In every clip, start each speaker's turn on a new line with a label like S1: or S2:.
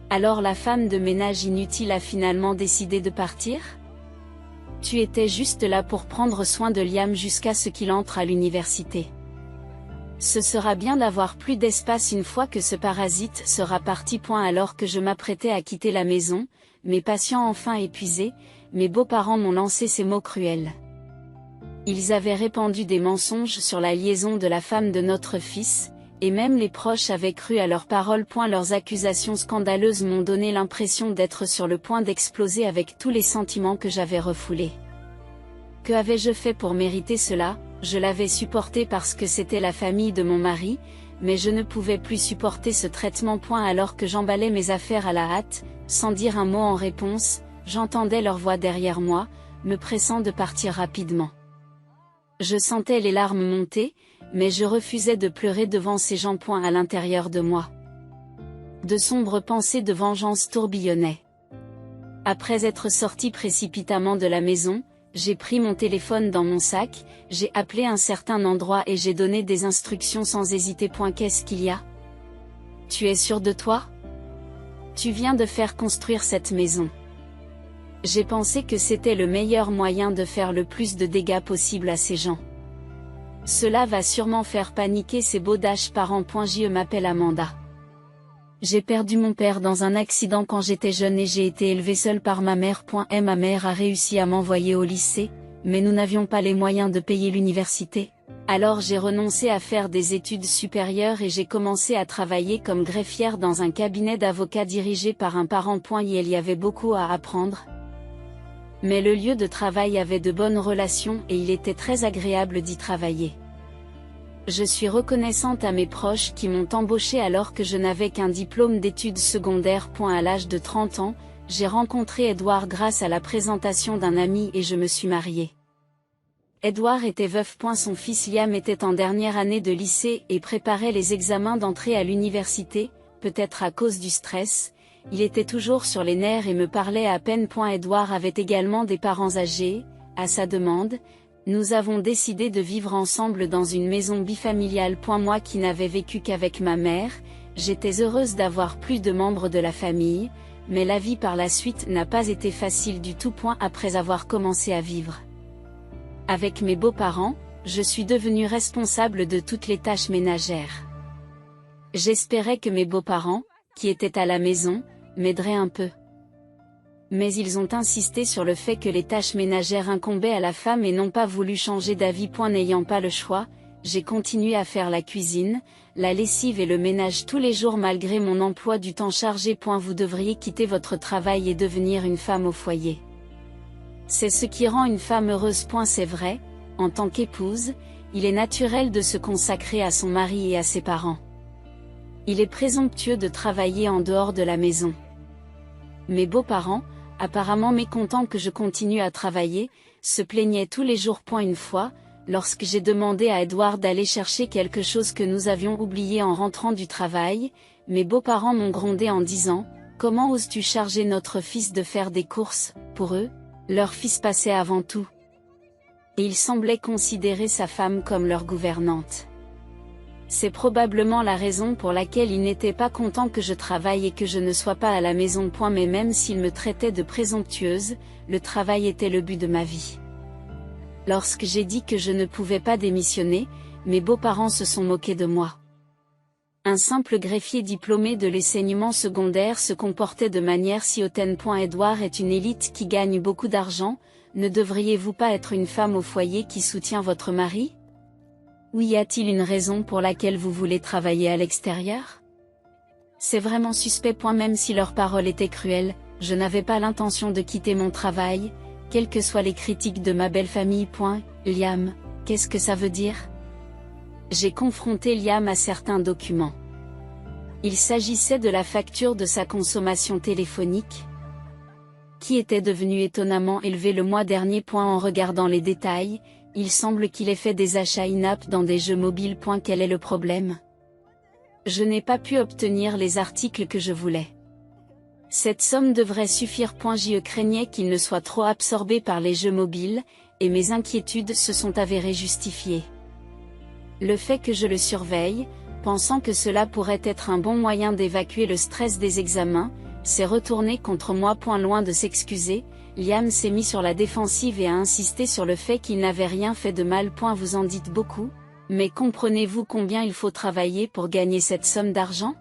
S1: Alors la femme de ménage inutile a finalement décidé de partir? Tu étais juste là pour prendre soin de Liam jusqu'à ce qu'il entre à l'université. Ce sera bien d'avoir plus d'espace une fois que ce parasite sera parti. Alors que je m'apprêtais à quitter la maison, mes patients enfin épuisés, mes beaux-parents m'ont lancé ces mots cruels. Ils avaient répandu des mensonges sur la liaison de la femme de notre fils, et même les proches avaient cru à leurs paroles. Leurs accusations scandaleuses m'ont donné l'impression d'être sur le point d'exploser avec tous les sentiments que j'avais refoulés. Que avais-je fait pour mériter cela? Je l'avais supporté parce que c'était la famille de mon mari, mais je ne pouvais plus supporter ce traitement. Alors que j'emballais mes affaires à la hâte, sans dire un mot en réponse, j'entendais leur voix derrière moi, me pressant de partir rapidement. Je sentais les larmes monter, mais je refusais de pleurer devant ces gens. À l'intérieur de moi, de sombres pensées de vengeance tourbillonnaient. Après être sorti précipitamment de la maison, j'ai pris mon téléphone dans mon sac, j'ai appelé un certain endroit et j'ai donné des instructions sans hésiter. Qu'est-ce qu'il y a? Tu es sûr de toi? Tu viens de faire construire cette maison. J'ai pensé que c'était le meilleur moyen de faire le plus de dégâts possible à ces gens. Cela va sûrement faire paniquer ces baudaches parents. Je m'appelle Amanda. J'ai perdu mon père dans un accident quand j'étais jeune et j'ai été élevée seule par ma mère. Ma mère a réussi à m'envoyer au lycée, mais nous n'avions pas les moyens de payer l'université. Alors j'ai renoncé à faire des études supérieures et j'ai commencé à travailler comme greffière dans un cabinet d'avocats dirigé par un parent. Il y avait beaucoup à apprendre. Mais le lieu de travail avait de bonnes relations et il était très agréable d'y travailler. Je suis reconnaissante à mes proches qui m'ont embauchée alors que je n'avais qu'un diplôme d'études secondaires. À l'âge de 30 ans, j'ai rencontré Edouard grâce à la présentation d'un ami et je me suis mariée. Edouard était veuf. Son fils Liam était en dernière année de lycée et préparait les examens d'entrée à l'université, peut-être à cause du stress. Il était toujours sur les nerfs et me parlait à peine. Edouard avait également des parents âgés. À sa demande, nous avons décidé de vivre ensemble dans une maison bifamiliale. Moi qui n'avais vécu qu'avec ma mère, j'étais heureuse d'avoir plus de membres de la famille, mais la vie par la suite n'a pas été facile du tout. Après avoir commencé à vivre avec mes beaux-parents, je suis devenue responsable de toutes les tâches ménagères. J'espérais que mes beaux-parents, qui étaient à la maison, m'aideraient un peu. Mais ils ont insisté sur le fait que les tâches ménagères incombaient à la femme et n'ont pas voulu changer d'avis. N'ayant pas le choix, j'ai continué à faire la cuisine, la lessive et le ménage tous les jours malgré mon emploi du temps chargé. Vous devriez quitter votre travail et devenir une femme au foyer. C'est ce qui rend une femme heureuse. C'est vrai, en tant qu'épouse, il est naturel de se consacrer à son mari et à ses parents. Il est présomptueux de travailler en dehors de la maison. Mes beaux-parents, apparemment mécontents que je continue à travailler, se plaignaient tous les jours. Une fois, lorsque j'ai demandé à Edouard d'aller chercher quelque chose que nous avions oublié en rentrant du travail, mes beaux-parents m'ont grondé en disant « Comment oses-tu charger notre fils de faire des courses ?» Pour eux, leur fils passait avant tout. Et ils semblaient considérer sa femme comme leur gouvernante. C'est probablement la raison pour laquelle ils n'étaient pas contents que je travaille et que je ne sois pas à la maison. Mais même s'ils me traitaient de présomptueuse, le travail était le but de ma vie. Lorsque j'ai dit que je ne pouvais pas démissionner, mes beaux-parents se sont moqués de moi. Un simple greffier diplômé de l'enseignement secondaire se comportait de manière si hautaine. Edouard est une élite qui gagne beaucoup d'argent, ne devriez-vous pas être une femme au foyer qui soutient votre mari? Ou y a-t-il une raison pour laquelle vous voulez travailler à l'extérieur? C'est vraiment suspect. Même si leurs paroles étaient cruelles, je n'avais pas l'intention de quitter mon travail, quelles que soient les critiques de ma belle famille. Liam, qu'est-ce que ça veut dire? J'ai confronté Liam à certains documents. Il s'agissait de la facture de sa consommation téléphonique, qui était devenue étonnamment élevée le mois dernier. En regardant les détails, il semble qu'il ait fait des achats in-app dans des jeux mobiles. Quel est le problème? Je n'ai pas pu obtenir les articles que je voulais. Cette somme devrait suffire. Je craignais qu'il ne soit trop absorbé par les jeux mobiles, et mes inquiétudes se sont avérées justifiées. Le fait que je le surveille, pensant que cela pourrait être un bon moyen d'évacuer le stress des examens, s'est retourné contre moi. Loin de s'excuser, Liam s'est mis sur la défensive et a insisté sur le fait qu'il n'avait rien fait de mal. Vous en dites beaucoup, mais comprenez-vous combien il faut travailler pour gagner cette somme d'argent?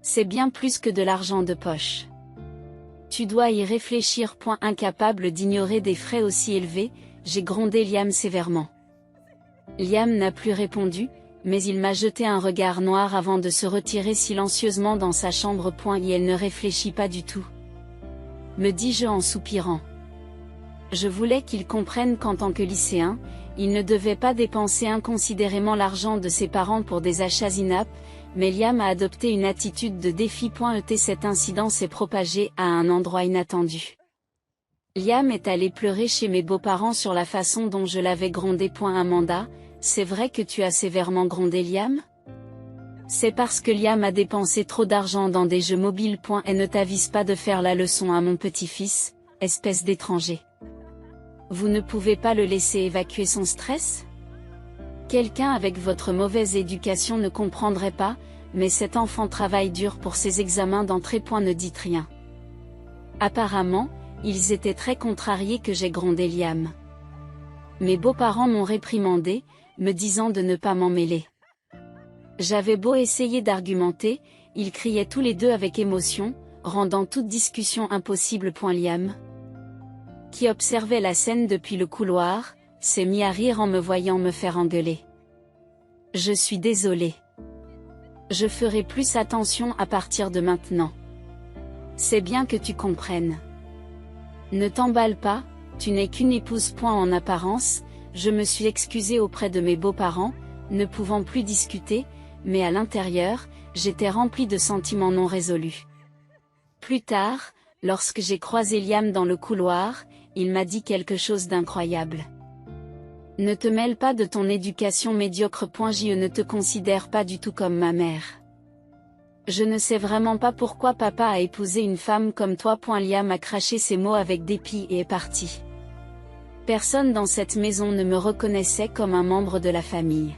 S1: C'est bien plus que de l'argent de poche. Tu dois y réfléchir. Incapable d'ignorer des frais aussi élevés, j'ai grondé Liam sévèrement. Liam n'a plus répondu, mais il m'a jeté un regard noir avant de se retirer silencieusement dans sa chambre. Et elle ne réfléchit pas du tout, me dis-je en soupirant. Je voulais qu'il comprenne qu'en tant que lycéen, il ne devait pas dépenser inconsidérément l'argent de ses parents pour des achats inaptes, mais Liam a adopté une attitude de défi. Cet incident s'est propagé à un endroit inattendu. Liam est allé pleurer chez mes beaux-parents sur la façon dont je l'avais grondé. Amanda, c'est vrai que tu as sévèrement grondé Liam? C'est parce que Liam a dépensé trop d'argent dans des jeux mobiles. Et ne t'avise pas de faire la leçon à mon petit-fils, espèce d'étranger. Vous ne pouvez pas le laisser évacuer son stress? Quelqu'un avec votre mauvaise éducation ne comprendrait pas, mais cet enfant travaille dur pour ses examens d'entrée. Ne dites rien. Apparemment, ils étaient très contrariés que j'ai grondé Liam. Mes beaux-parents m'ont réprimandé, me disant de ne pas m'en mêler. J'avais beau essayer d'argumenter, ils criaient tous les deux avec émotion, rendant toute discussion impossible. Liam, qui observait la scène depuis le couloir, s'est mis à rire en me voyant me faire engueuler. Je suis désolée. Je ferai plus attention à partir de maintenant. C'est bien que tu comprennes. Ne t'emballe pas, tu n'es qu'une épouse. En apparence, je me suis excusée auprès de mes beaux-parents, ne pouvant plus discuter, mais à l'intérieur, j'étais remplie de sentiments non résolus. Plus tard, lorsque j'ai croisé Liam dans le couloir, il m'a dit quelque chose d'incroyable. Ne te mêle pas de ton éducation médiocre. Je ne te considère pas du tout comme ma mère. Je ne sais vraiment pas pourquoi papa a épousé une femme comme toi. Liam a craché ces mots avec dépit et est parti. Personne dans cette maison ne me reconnaissait comme un membre de la famille.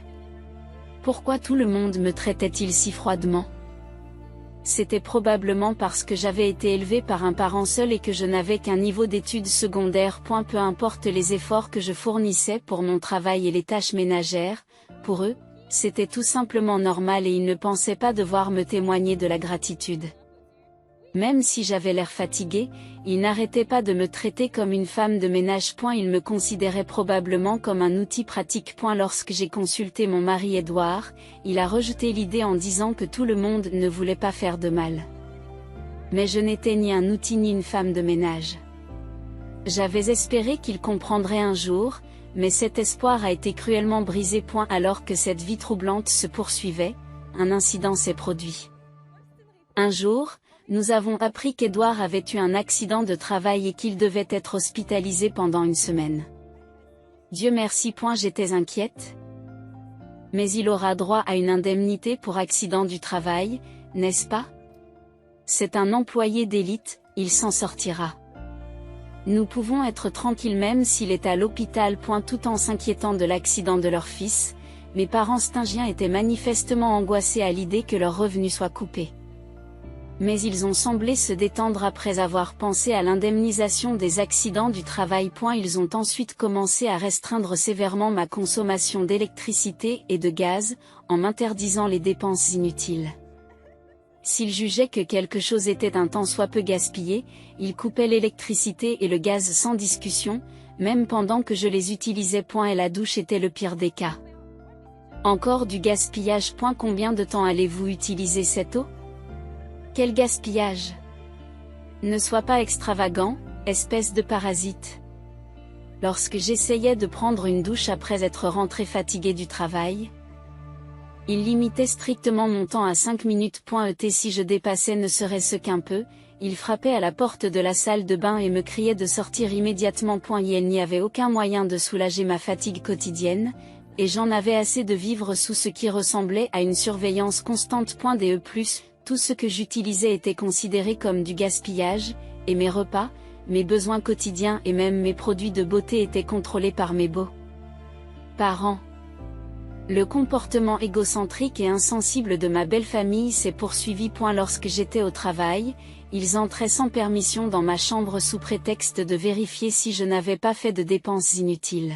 S1: Pourquoi tout le monde me traitait-il si froidement? C'était probablement parce que j'avais été élevée par un parent seul et que je n'avais qu'un niveau d'études secondaires. Peu importe les efforts que je fournissais pour mon travail et les tâches ménagères, pour eux, c'était tout simplement normal et ils ne pensaient pas devoir me témoigner de la gratitude. Même si j'avais l'air fatiguée, ils n'arrêtaient pas de me traiter comme une femme de ménage. Ils me considéraient probablement comme un outil pratique. Lorsque j'ai consulté mon mari Edouard, il a rejeté l'idée en disant que tout le monde ne voulait pas faire de mal. Mais je n'étais ni un outil ni une femme de ménage. J'avais espéré qu'il comprendrait un jour, mais cet espoir a été cruellement brisé. Alors que cette vie troublante se poursuivait, un incident s'est produit. Un jour, nous avons appris qu'Edouard avait eu un accident de travail et qu'il devait être hospitalisé pendant une semaine. Dieu merci. J'étais inquiète. Mais il aura droit à une indemnité pour accident du travail, n'est-ce pas? C'est un employé d'élite, il s'en sortira. Nous pouvons être tranquilles même s'il est à l'hôpital. Tout en s'inquiétant de l'accident de leur fils, mes parents stingiens étaient manifestement angoissés à l'idée que leur revenu soit coupé. Mais ils ont semblé se détendre après avoir pensé à l'indemnisation des accidents du travail. Ils ont ensuite commencé à restreindre sévèrement ma consommation d'électricité et de gaz, en m'interdisant les dépenses inutiles. S'ils jugeaient que quelque chose était un tant soit peu gaspillé, ils coupaient l'électricité et le gaz sans discussion, même pendant que je les utilisais. Et la douche était le pire des cas. Encore du gaspillage. Combien de temps allez-vous utiliser cette eau? Quel gaspillage! Ne sois pas extravagant, espèce de parasite. Lorsque j'essayais de prendre une douche après être rentré fatigué du travail, il limitait strictement mon temps à 5 minutes. Si je dépassais ne serait-ce qu'un peu, il frappait à la porte de la salle de bain et me criait de sortir immédiatement. Il n'y avait aucun moyen de soulager ma fatigue quotidienne, et j'en avais assez de vivre sous ce qui ressemblait à une surveillance constante. Tout ce que j'utilisais était considéré comme du gaspillage, et mes repas, mes besoins quotidiens et même mes produits de beauté étaient contrôlés par mes beaux-parents. Le comportement égocentrique et insensible de ma belle famille s'est poursuivi. Lorsque j'étais au travail, ils entraient sans permission dans ma chambre sous prétexte de vérifier si je n'avais pas fait de dépenses inutiles.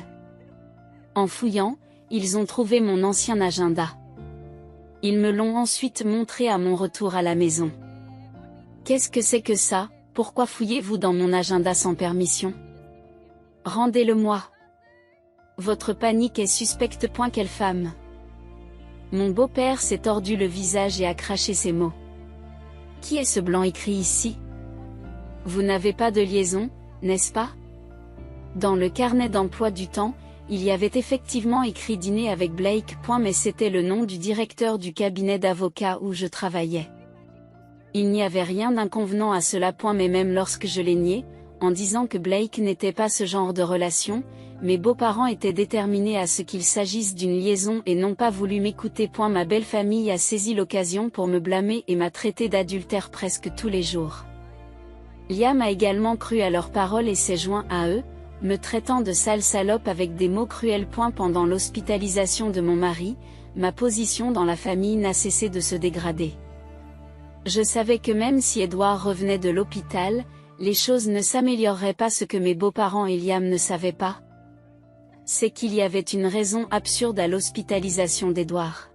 S1: En fouillant, ils ont trouvé mon ancien agenda. Ils me l'ont ensuite montré à mon retour à la maison. Qu'est-ce que c'est que ça? Pourquoi fouillez-vous dans mon agenda sans permission? Rendez-le-moi. Votre panique est suspecte. Quelle femme? Mon beau-père s'est tordu le visage et a craché ces mots. Qui est ce blanc écrit ici? Vous n'avez pas de liaison, n'est-ce pas? Dans le carnet d'emploi du temps, il y avait effectivement écrit dîner avec Blake. Mais c'était le nom du directeur du cabinet d'avocats où je travaillais. Il n'y avait rien d'inconvenant à cela. Mais même lorsque je l'ai nié, en disant que Blake n'était pas ce genre de relation, mes beaux-parents étaient déterminés à ce qu'il s'agisse d'une liaison et n'ont pas voulu m'écouter. Ma belle famille a saisi l'occasion pour me blâmer et m'a traité d'adultère presque tous les jours. Liam a également cru à leurs paroles et s'est joint à eux, me traitant de sale salope avec des mots cruels. Pendant l'hospitalisation de mon mari, ma position dans la famille n'a cessé de se dégrader. Je savais que même si Edward revenait de l'hôpital, les choses ne s'amélioreraient pas. Ce que mes beaux-parents et Liam ne savaient pas, c'est qu'il y avait une raison absurde à l'hospitalisation d'Edward.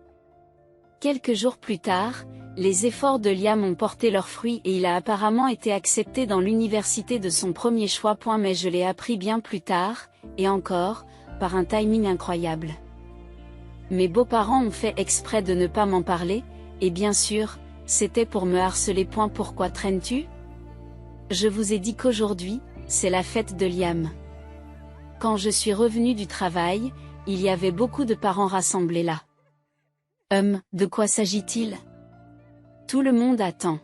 S1: Quelques jours plus tard, les efforts de Liam ont porté leurs fruits et il a apparemment été accepté dans l'université de son premier choix. Mais je l'ai appris bien plus tard, et encore, par un timing incroyable. Mes beaux-parents ont fait exprès de ne pas m'en parler, et bien sûr, c'était pour me harceler. Pourquoi traînes-tu? Je vous ai dit qu'aujourd'hui, c'est la fête de Liam. Quand je suis revenue du travail, il y avait beaucoup de parents rassemblés là. De quoi s'agit-il? Tout le monde attend.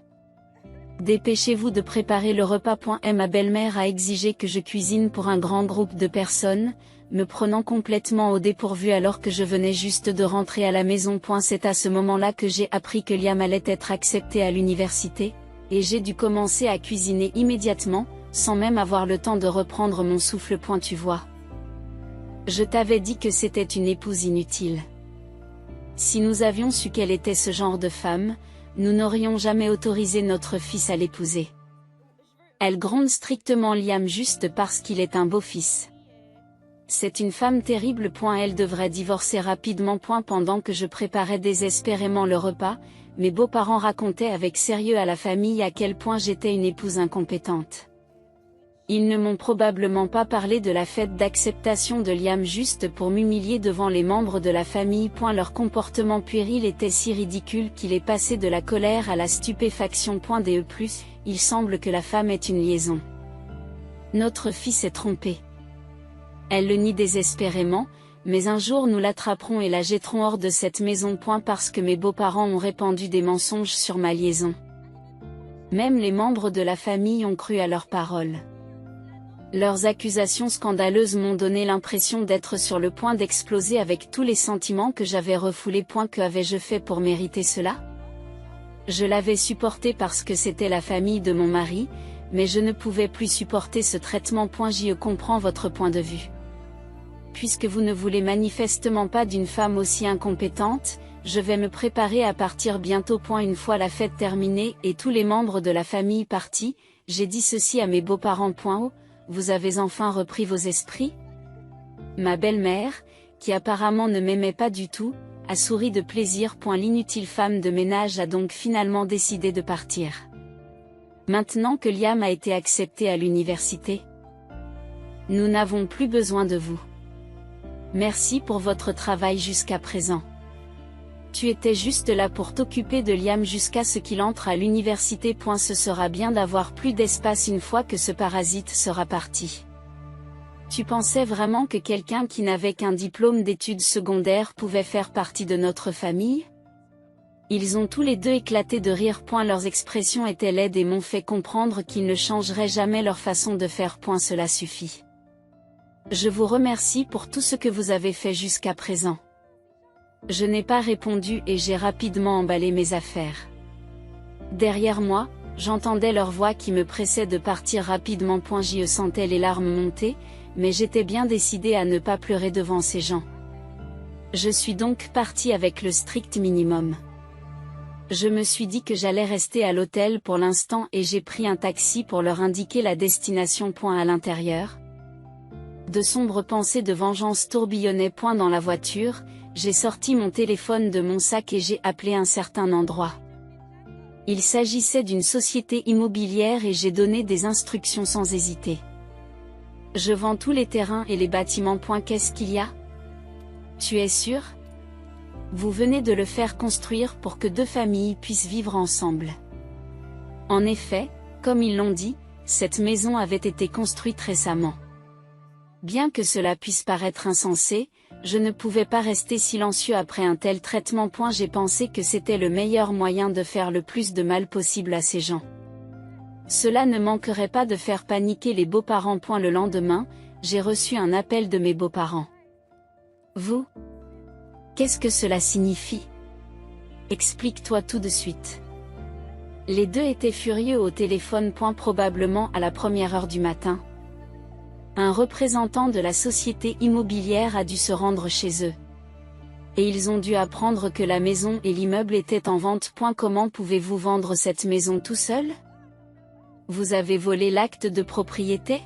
S1: Dépêchez-vous de préparer le repas. Ma belle-mère a exigé que je cuisine pour un grand groupe de personnes, me prenant complètement au dépourvu alors que je venais juste de rentrer à la maison. C'est à ce moment-là que j'ai appris que Liam allait être accepté à l'université, et j'ai dû commencer à cuisiner immédiatement, sans même avoir le temps de reprendre mon souffle. Tu vois. Je t'avais dit que c'était une épouse inutile. Si nous avions su qu'elle était ce genre de femme, nous n'aurions jamais autorisé notre fils à l'épouser. Elle gronde strictement Liam juste parce qu'il est un beau fils. C'est une femme terrible. Elle devrait divorcer rapidement. Pendant que je préparais désespérément le repas, mes beaux-parents racontaient avec sérieux à la famille à quel point j'étais une épouse incompétente. Ils ne m'ont probablement pas parlé de la fête d'acceptation de Liam juste pour m'humilier devant les membres de la famille. Leur comportement puéril était si ridicule qu'il est passé de la colère à la stupéfaction. Il semble que la femme est une liaison. Notre fils est trompé. Elle le nie désespérément, mais un jour nous l'attraperons et la jetterons hors de cette maison. Parce que mes beaux-parents ont répandu des mensonges sur ma liaison. Même les membres de la famille ont cru à leurs paroles. Leurs accusations scandaleuses m'ont donné l'impression d'être sur le point d'exploser avec tous les sentiments que j'avais refoulés. Que avais-je fait pour mériter cela? Je l'avais supporté parce que c'était la famille de mon mari, mais je ne pouvais plus supporter ce traitement. Je comprends votre point de vue. Puisque vous ne voulez manifestement pas d'une femme aussi incompétente, je vais me préparer à partir bientôt. Une fois la fête terminée et tous les membres de la famille partis, j'ai dit ceci à mes beaux-parents. Vous avez enfin repris vos esprits? Ma belle-mère, qui apparemment ne m'aimait pas du tout, a souri de plaisir. L'inutile femme de ménage a donc finalement décidé de partir. Maintenant que Liam a été accepté à l'université, nous n'avons plus besoin de vous. Merci pour votre travail jusqu'à présent. Tu étais juste là pour t'occuper de Liam jusqu'à ce qu'il entre à l'université. Ce sera bien d'avoir plus d'espace une fois que ce parasite sera parti. Tu pensais vraiment que quelqu'un qui n'avait qu'un diplôme d'études secondaires pouvait faire partie de notre famille? Ils ont tous les deux éclaté de rire. Leurs expressions étaient laides et m'ont fait comprendre qu'ils ne changeraient jamais leur façon de faire. Cela suffit. Je vous remercie pour tout ce que vous avez fait jusqu'à présent. Je n'ai pas répondu et j'ai rapidement emballé mes affaires. Derrière moi, j'entendais leur voix qui me pressait de partir rapidement. Je sentais les larmes monter, mais j'étais bien décidée à ne pas pleurer devant ces gens. Je suis donc partie avec le strict minimum. Je me suis dit que j'allais rester à l'hôtel pour l'instant et j'ai pris un taxi pour leur indiquer la destination. À l'intérieur, de sombres pensées de vengeance tourbillonnaient. Dans la voiture, j'ai sorti mon téléphone de mon sac et j'ai appelé un certain endroit. Il s'agissait d'une société immobilière et j'ai donné des instructions sans hésiter. Je vends tous les terrains et les bâtiments. Qu'est-ce qu'il y a? Tu es sûr? Vous venez de le faire construire pour que 2 familles puissent vivre ensemble. En effet, comme ils l'ont dit, cette maison avait été construite récemment. Bien que cela puisse paraître insensé, je ne pouvais pas rester silencieux après un tel traitement. J'ai pensé que c'était le meilleur moyen de faire le plus de mal possible à ces gens. Cela ne manquerait pas de faire paniquer les beaux-parents. Le lendemain, j'ai reçu un appel de mes beaux-parents. Vous? Qu'est-ce que cela signifie? Explique-toi tout de suite. Les deux étaient furieux au téléphone. Probablement à la 1 heure du matin. Un représentant de la société immobilière a dû se rendre chez eux. Et ils ont dû apprendre que la maison et l'immeuble étaient en vente. Comment pouvez-vous vendre cette maison tout seul? Vous avez volé l'acte de propriété?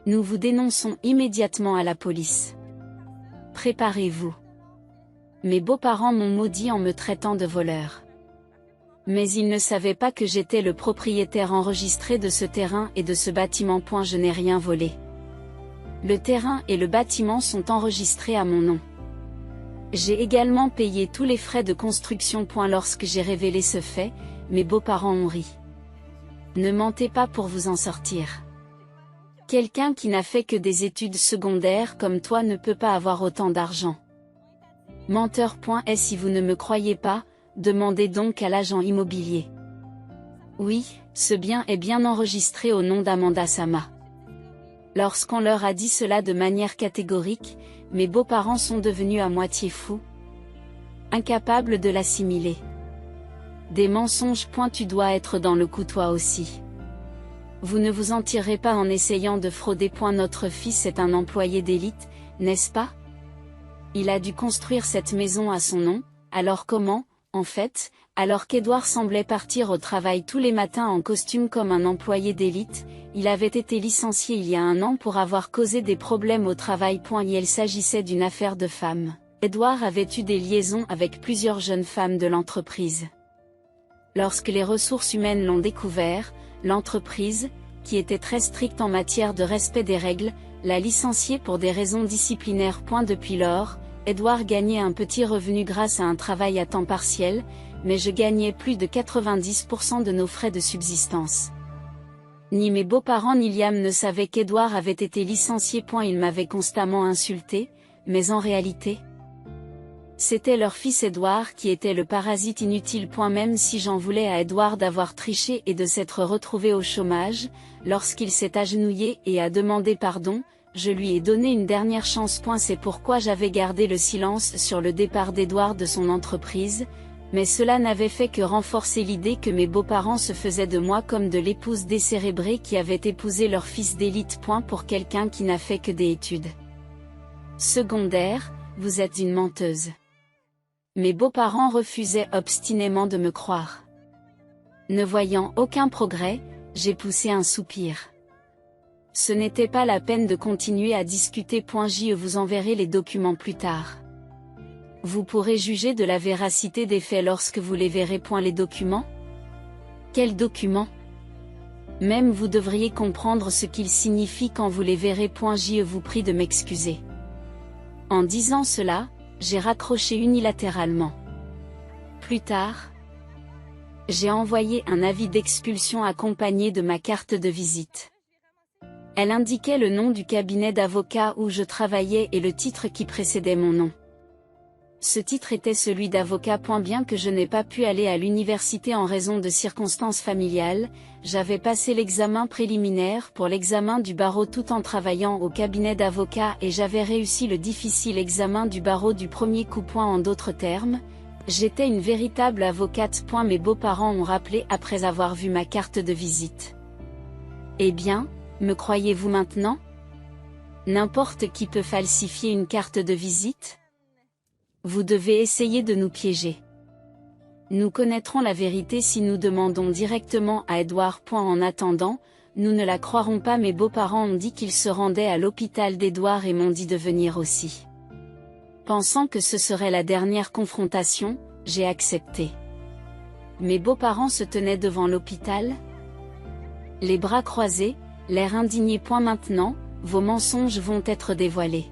S1: Nous vous dénonçons immédiatement à la police. Préparez-vous. Mes beaux-parents m'ont maudit en me traitant de voleur. Mais ils ne savaient pas que j'étais le propriétaire enregistré de ce terrain et de ce bâtiment. Je n'ai rien volé. Le terrain et le bâtiment sont enregistrés à mon nom. J'ai également payé tous les frais de construction. Lorsque j'ai révélé ce fait, mes beaux-parents ont ri. Ne mentez pas pour vous en sortir. Quelqu'un qui n'a fait que des études secondaires comme toi ne peut pas avoir autant d'argent. Menteur. Et si vous ne me croyez pas, demandez donc à l'agent immobilier. Oui, ce bien est bien enregistré au nom d'Amanda Sama. Lorsqu'on leur a dit cela de manière catégorique, mes beaux-parents sont devenus à moitié fous. Incapables de l'assimiler. Des mensonges. Tu dois être dans le coup toi aussi. Vous ne vous en tirez pas en essayant de frauder. Notre fils est un employé d'élite, n'est-ce pas? Il a dû construire cette maison à son nom. Alors comment, en fait, alors qu'Edouard semblait partir au travail tous les matins en costume comme un employé d'élite, il avait été licencié il y a 1 an pour avoir causé des problèmes au travail. Il s'agissait d'une affaire de femme. Edouard avait eu des liaisons avec plusieurs jeunes femmes de l'entreprise. Lorsque les ressources humaines l'ont découvert, l'entreprise, qui était très stricte en matière de respect des règles, l'a licencié pour des raisons disciplinaires. Depuis lors, Edouard gagnait un petit revenu grâce à un travail à temps partiel, mais je gagnais plus de 90% de nos frais de subsistance. Ni mes beaux-parents ni Liam ne savaient qu'Edouard avait été licencié. Ils m'avaient constamment insulté, mais en réalité, c'était leur fils Edouard qui était le parasite inutile. Même si j'en voulais à Edouard d'avoir triché et de s'être retrouvé au chômage, lorsqu'il s'est agenouillé et a demandé pardon, je lui ai donné une dernière chance. C'est pourquoi j'avais gardé le silence sur le départ d'Edouard de son entreprise, mais cela n'avait fait que renforcer l'idée que mes beaux-parents se faisaient de moi comme de l'épouse décérébrée qui avait épousé leur fils d'élite. Pour quelqu'un qui n'a fait que des études secondaires, vous êtes une menteuse. Mes beaux-parents refusaient obstinément de me croire. Ne voyant aucun progrès, j'ai poussé un soupir. Ce n'était pas la peine de continuer à discuter. Je vous enverrai les documents plus tard. Vous pourrez juger de la véracité des faits lorsque vous les verrez. Les documents? Quels documents? Même vous devriez comprendre ce qu'ils signifient quand vous les verrez. Je vous prie de m'excuser. En disant cela, j'ai raccroché unilatéralement. Plus tard, j'ai envoyé un avis d'expulsion accompagné de ma carte de visite. Elle indiquait le nom du cabinet d'avocat où je travaillais et le titre qui précédait mon nom. Ce titre était celui d'avocat. Bien que je n'ai pas pu aller à l'université en raison de circonstances familiales, j'avais passé l'examen préliminaire pour l'examen du barreau tout en travaillant au cabinet d'avocat et j'avais réussi le difficile examen du barreau du premier coup. En d'autres termes, j'étais une véritable avocate. Mes beaux-parents ont rappelé après avoir vu ma carte de visite. Eh bien, me croyez-vous maintenant? N'importe qui peut falsifier une carte de visite? Vous devez essayer de nous piéger. Nous connaîtrons la vérité si nous demandons directement à Edward. En attendant, nous ne la croirons pas. Mes beaux-parents ont dit qu'ils se rendaient à l'hôpital d'Edward et m'ont dit de venir aussi. Pensant que ce serait la dernière confrontation, j'ai accepté. Mes beaux-parents se tenaient devant l'hôpital, les bras croisés, l'air indigné. Maintenant, vos mensonges vont être dévoilés.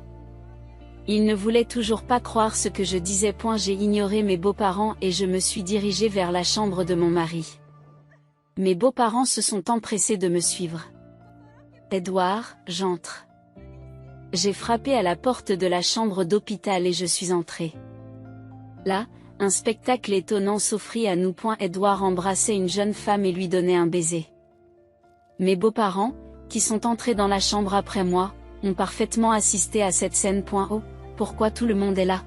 S1: Ils ne voulaient toujours pas croire ce que je disais. J'ai ignoré mes beaux-parents et je me suis dirigé vers la chambre de mon mari. Mes beaux-parents se sont empressés de me suivre. Edward, j'entre. J'ai frappé à la porte de la chambre d'hôpital et je suis entré. Là, un spectacle étonnant s'offrit à nous. Edward embrassait une jeune femme et lui donnait un baiser. Mes beaux-parents, qui sont entrés dans la chambre après moi, ont parfaitement assisté à cette scène. Oh, pourquoi tout le monde est là?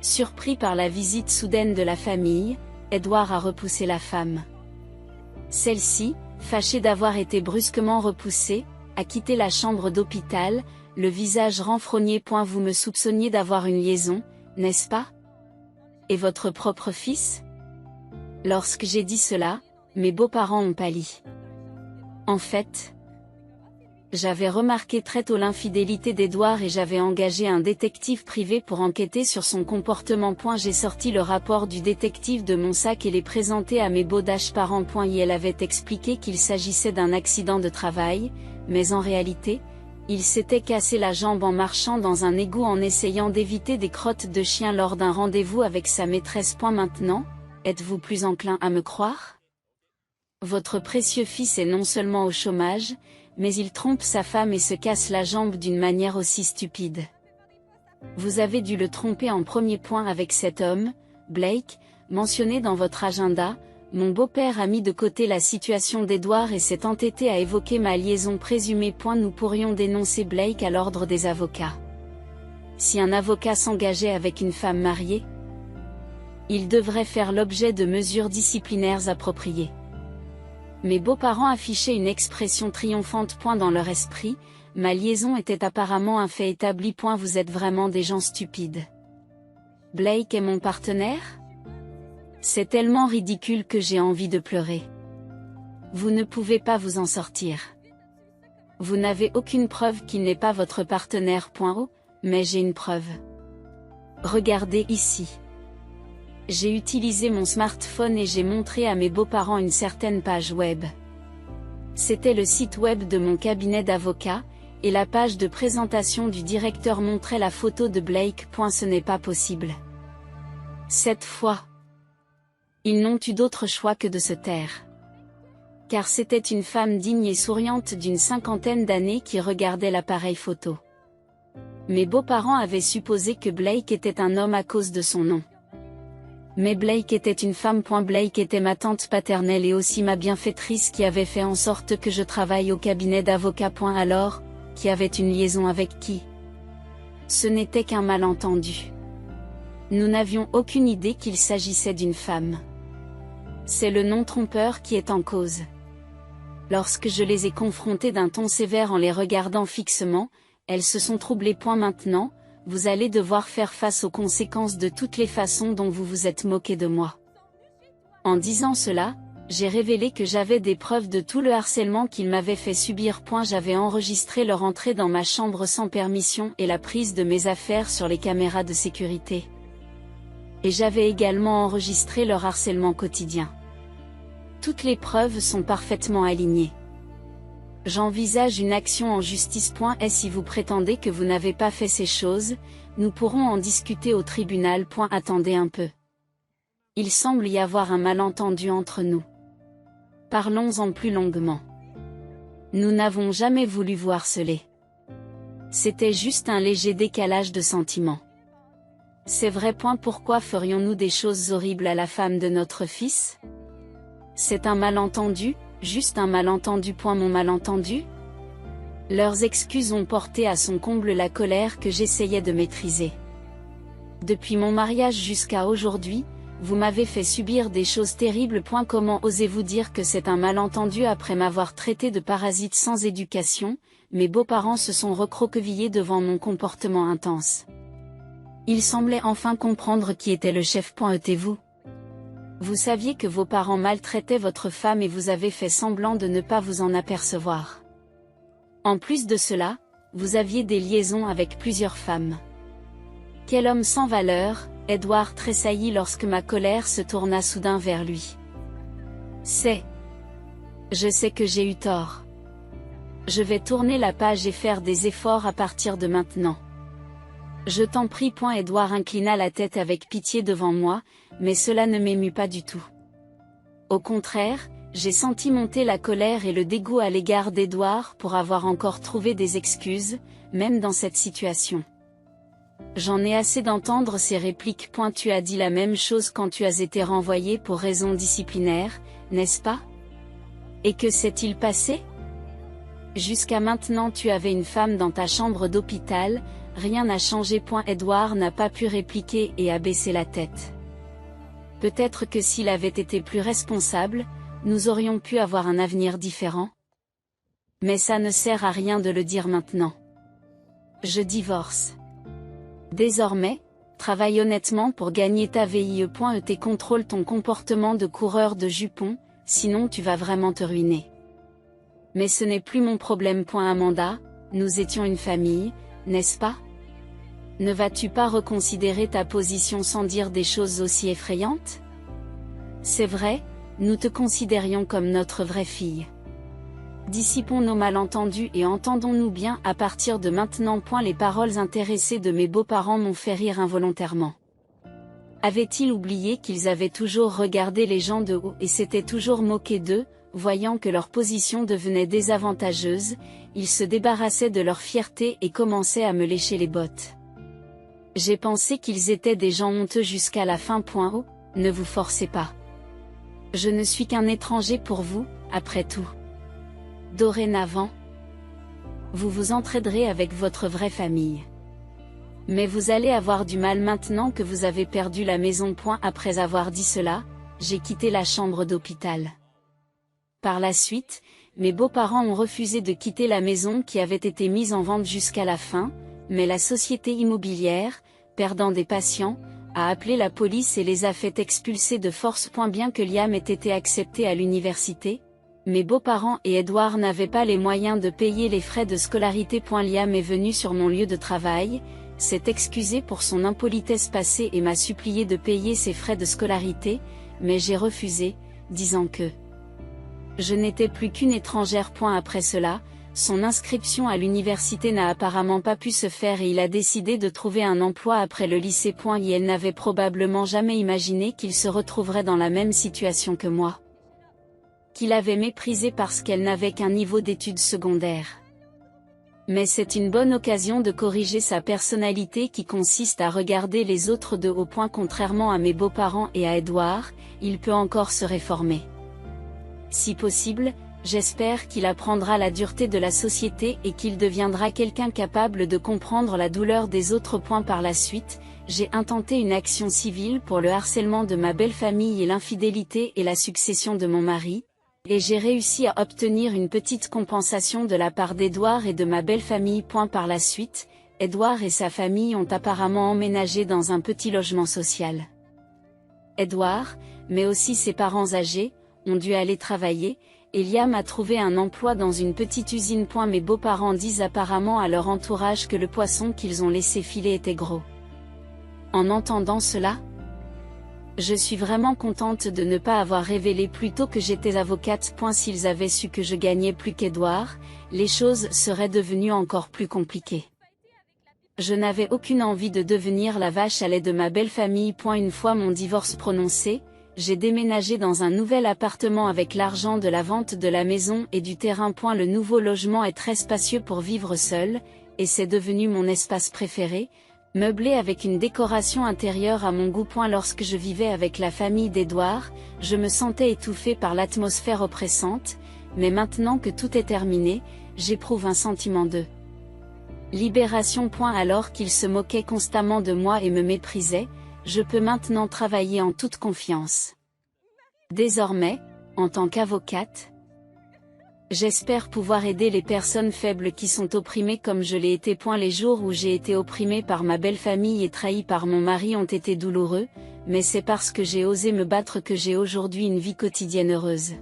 S1: Surpris par la visite soudaine de la famille, Edward a repoussé la femme. Celle-ci, fâchée d'avoir été brusquement repoussée, a quitté la chambre d'hôpital, le visage renfrogné. Vous me soupçonniez d'avoir une liaison, n'est-ce pas? Et votre propre fils? Lorsque j'ai dit cela, mes beaux-parents ont pâli. En fait, j'avais remarqué très tôt l'infidélité d'Edward et j'avais engagé un détective privé pour enquêter sur son comportement. J'ai sorti le rapport du détective de mon sac et l'ai présenté à mes beaux-parents. Elle avait expliqué qu'il s'agissait d'un accident de travail, mais en réalité, il s'était cassé la jambe en marchant dans un égout en essayant d'éviter des crottes de chien lors d'un rendez-vous avec sa maîtresse. Maintenant, êtes-vous plus enclin à me croire? Votre précieux fils est non seulement au chômage, mais il trompe sa femme et se casse la jambe d'une manière aussi stupide. Vous avez dû le tromper en premier. Avec cet homme, Blake, mentionné dans votre agenda. Mon beau-père a mis de côté la situation d'Edward et s'est entêté à évoquer ma liaison présumée. Nous pourrions dénoncer Blake à l'ordre des avocats. Si un avocat s'engageait avec une femme mariée, il devrait faire l'objet de mesures disciplinaires appropriées. Mes beaux-parents affichaient une expression triomphante. Dans leur esprit, ma liaison était apparemment un fait établi. Vous êtes vraiment des gens stupides. Blake est mon partenaire? C'est tellement ridicule que j'ai envie de pleurer. Vous ne pouvez pas vous en sortir. Vous n'avez aucune preuve qu'il n'est pas votre partenaire. Oh, mais j'ai une preuve. Regardez ici. J'ai utilisé mon smartphone et j'ai montré à mes beaux-parents une certaine page web. C'était le site web de mon cabinet d'avocat, et la page de présentation du directeur montrait la photo de Blake. Ce n'est pas possible. Cette fois, ils n'ont eu d'autre choix que de se taire. Car c'était une femme digne et souriante d'une 50aine d'années qui regardait l'appareil photo. Mes beaux-parents avaient supposé que Blake était un homme à cause de son nom. Mais Blake était une femme. Blake était ma tante paternelle et aussi ma bienfaitrice qui avait fait en sorte que je travaille au cabinet d'avocat. Alors, qui avait une liaison avec qui? Ce n'était qu'un malentendu. Nous n'avions aucune idée qu'il s'agissait d'une femme. C'est le nom trompeur qui est en cause. Lorsque je les ai confrontées d'un ton sévère en les regardant fixement, elles se sont troublées. Maintenant, vous allez devoir faire face aux conséquences de toutes les façons dont vous vous êtes moqué de moi. En disant cela, j'ai révélé que j'avais des preuves de tout le harcèlement qu'ils m'avaient fait subir. J'avais enregistré leur entrée dans ma chambre sans permission et la prise de mes affaires sur les caméras de sécurité. Et j'avais également enregistré leur harcèlement quotidien. Toutes les preuves sont parfaitement alignées. J'envisage une action en justice. Et si vous prétendez que vous n'avez pas fait ces choses, nous pourrons en discuter au tribunal. Attendez un peu. Il semble y avoir un malentendu entre nous. Parlons-en plus longuement. Nous n'avons jamais voulu vous harceler. C'était juste un léger décalage de sentiments. C'est vrai. Pourquoi ferions-nous des choses horribles à la femme de notre fils? C'est un malentendu, juste un malentendu. Mon malentendu? Leurs excuses ont porté à son comble la colère que j'essayais de maîtriser. Depuis mon mariage jusqu'à aujourd'hui, vous m'avez fait subir des choses terribles. Comment osez-vous dire que c'est un malentendu après m'avoir traité de parasite sans éducation? Mes beaux-parents se sont recroquevillés devant mon comportement intense. Il semblait enfin comprendre qui était le chef. Vous. Vous saviez que vos parents maltraitaient votre femme et vous avez fait semblant de ne pas vous en apercevoir. En plus de cela, vous aviez des liaisons avec plusieurs femmes. Quel homme sans valeur, Edward tressaillit lorsque ma colère se tourna soudain vers lui. Je sais que j'ai eu tort. Je vais tourner la page et faire des efforts à partir de maintenant. Je t'en prie. Edward inclina la tête avec pitié devant moi, mais cela ne m'émut pas du tout. Au contraire, j'ai senti monter la colère et le dégoût à l'égard d'Edward pour avoir encore trouvé des excuses, même dans cette situation. J'en ai assez d'entendre ces répliques. Tu as dit la même chose quand tu as été renvoyé pour raisons disciplinaires, n'est-ce pas? Et que s'est-il passé? Jusqu'à maintenant tu avais une femme dans ta chambre d'hôpital, rien n'a changé. Edward n'a pas pu répliquer et a baissé la tête. Peut-être que s'il avait été plus responsable, nous aurions pu avoir un avenir différent. Mais ça ne sert à rien de le dire maintenant. Je divorce. Désormais, travaille honnêtement pour gagner ta vie. Et contrôle ton comportement de coureur de jupons, sinon tu vas vraiment te ruiner. Mais ce n'est plus mon problème. Amanda, nous étions une famille, n'est-ce pas? Ne vas-tu pas reconsidérer ta position sans dire des choses aussi effrayantes? C'est vrai, nous te considérions comme notre vraie fille. Dissipons nos malentendus et entendons-nous bien à partir de maintenant. Les paroles intéressées de mes beaux-parents m'ont fait rire involontairement. Avaient-ils oublié qu'ils avaient toujours regardé les gens de haut et s'étaient toujours moqués d'eux? Voyant que leur position devenait désavantageuse, ils se débarrassaient de leur fierté et commençaient à me lécher les bottes. J'ai pensé qu'ils étaient des gens honteux jusqu'à la fin. Ne vous forcez pas. Je ne suis qu'un étranger pour vous, après tout. Dorénavant, vous vous entraiderez avec votre vraie famille. Mais vous allez avoir du mal maintenant que vous avez perdu la maison. Après avoir dit cela, j'ai quitté la chambre d'hôpital. Par la suite, mes beaux-parents ont refusé de quitter la maison qui avait été mise en vente jusqu'à la fin, mais la société immobilière, perdant des patients, a appelé la police et les a fait expulser de force. Bien que Liam ait été accepté à l'université, mes beaux-parents et Edward n'avaient pas les moyens de payer les frais de scolarité. Liam est venu sur mon lieu de travail, s'est excusé pour son impolitesse passée et m'a supplié de payer ses frais de scolarité, mais j'ai refusé, disant que je n'étais plus qu'une étrangère. Après cela, son inscription à l'université n'a apparemment pas pu se faire et il a décidé de trouver un emploi après le lycée. Et elle n'avait probablement jamais imaginé qu'il se retrouverait dans la même situation que moi. Qu'il avait méprisé parce qu'elle n'avait qu'un niveau d'études secondaires. Mais c'est une bonne occasion de corriger sa personnalité qui consiste à regarder les autres de haut. Contrairement à mes beaux-parents et à Edward, il peut encore se réformer. Si possible, j'espère qu'il apprendra la dureté de la société et qu'il deviendra quelqu'un capable de comprendre la douleur des autres. Par la suite, j'ai intenté une action civile pour le harcèlement de ma belle-famille et l'infidélité et la succession de mon mari, et j'ai réussi à obtenir une petite compensation de la part d'Edward et de ma belle-famille. Par la suite, Edward et sa famille ont apparemment emménagé dans un petit logement social. Edward, mais aussi ses parents âgés, ont dû aller travailler, et Liam a trouvé un emploi dans une petite usine. Mes beaux-parents disent apparemment à leur entourage que le poisson qu'ils ont laissé filer était gros. En entendant cela, je suis vraiment contente de ne pas avoir révélé plus tôt que j'étais avocate. S'ils avaient su que je gagnais plus qu'Edward, les choses seraient devenues encore plus compliquées. Je n'avais aucune envie de devenir la vache à lait de ma belle famille. Une fois mon divorce prononcé, j'ai déménagé dans un nouvel appartement avec l'argent de la vente de la maison et du terrain. Le nouveau logement est très spacieux pour vivre seul, et c'est devenu mon espace préféré, meublé avec une décoration intérieure à mon goût. Lorsque je vivais avec la famille d'Edward, je me sentais étouffée par l'atmosphère oppressante, mais maintenant que tout est terminé, j'éprouve un sentiment de libération. Alors qu'il se moquait constamment de moi et me méprisait, je peux maintenant travailler en toute confiance. Désormais, en tant qu'avocate, J'espère pouvoir aider les personnes faibles qui sont opprimées comme je l'ai été. Les jours où j'ai été opprimée par ma belle famille et trahie par mon mari ont été douloureux, mais c'est parce que j'ai osé me battre que j'ai aujourd'hui une vie quotidienne heureuse.